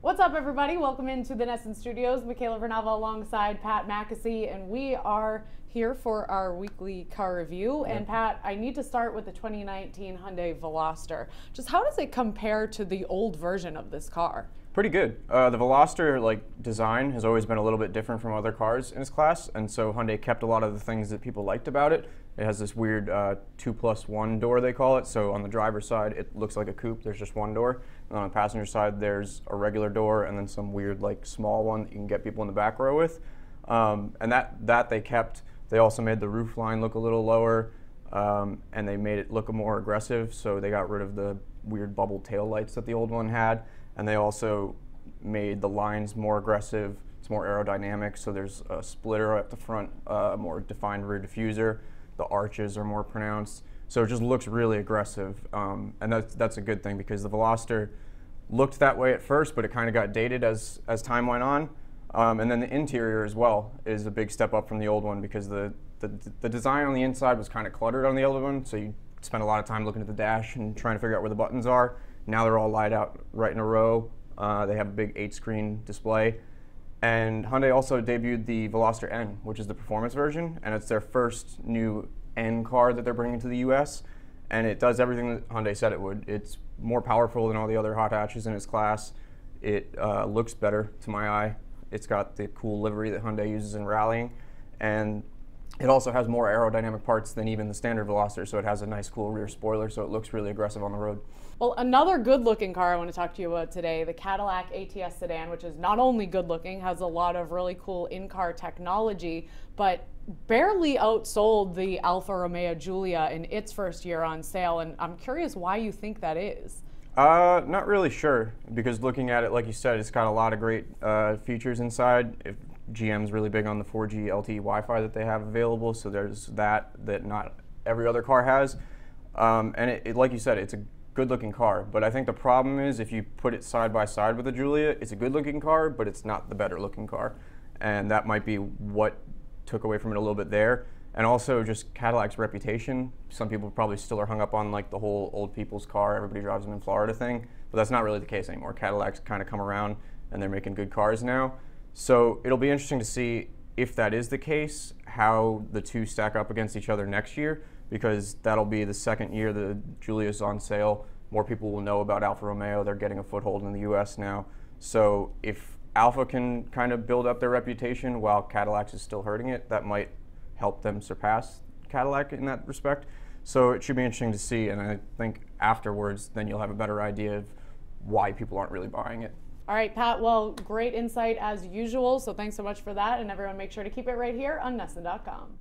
What's up, everybody? Welcome into the NESN studios. Michaela Vernava alongside Pat McAsee, and we are here for our weekly car review. And Pat, I need to start with the 2019 Hyundai Veloster. Just how does it compare to the old version of this car? Pretty good. The Veloster design has always been a little bit different from other cars in its class, and so Hyundai kept a lot of the things that people liked about it. It has this weird 2+1 door, they call it. So on the driver's side, it looks like a coupe. There's just one door. And on the passenger side, there's a regular door and then some weird small one that you can get people in the back row with. And that they kept. They also made the roof line look a little lower, and they made it look more aggressive. So they got rid of the weird bubble tail lights that the old one had. And they also made the lines more aggressive. It's more aerodynamic, so there's a splitter at the front, a more defined rear diffuser. The arches are more pronounced, so it just looks really aggressive, and that's a good thing because the Veloster looked that way at first, but it kind of got dated as time went on. And then the interior as well is a big step up from the old one because the design on the inside was kind of cluttered on the old one, so you spend a lot of time looking at the dash and trying to figure out where the buttons are. Now they're all laid out right in a row. They have a big 8-screen display. And Hyundai also debuted the Veloster N, which is the performance version, and it's their first new N car that they're bringing to the US. And it does everything that Hyundai said it would. It's more powerful than all the other hot hatches in its class. It looks better to my eye. It's got the cool livery that Hyundai uses in rallying. And it also has more aerodynamic parts than even the standard Veloster, so it has a nice cool rear spoiler, so it looks really aggressive on the road. Well, another good-looking car I want to talk to you about today, the Cadillac ATS sedan, which is not only good-looking, has a lot of really cool in-car technology, but barely outsold the Alfa Romeo Giulia in its first year on sale, and I'm curious why you think that is. Not really sure, because looking at it, like you said, it's got a lot of great features inside. GM's really big on the 4G LTE Wi-Fi that they have available, so there's that not every other car has. And like you said, it's a good-looking car, but I think the problem is if you put it side by side with the Giulia, it's a good-looking car, but it's not the better-looking car. And that might be what took away from it a little bit there. And also just Cadillac's reputation. Some people probably still are hung up on the whole old people's car, everybody drives them in Florida thing, but that's not really the case anymore. Cadillac's kind of come around and they're making good cars now. So it'll be interesting to see if that is the case, how the two stack up against each other next year, because that'll be the second year the Giulia's on sale. More people will know about Alfa Romeo. They're getting a foothold in the US now. So if Alfa can kind of build up their reputation while Cadillac's is still hurting it, that might help them surpass Cadillac in that respect. So it should be interesting to see, and I think afterwards then you'll have a better idea of why people aren't really buying it. All right, Pat, well, great insight as usual, so thanks so much for that, and everyone make sure to keep it right here on NESN.com.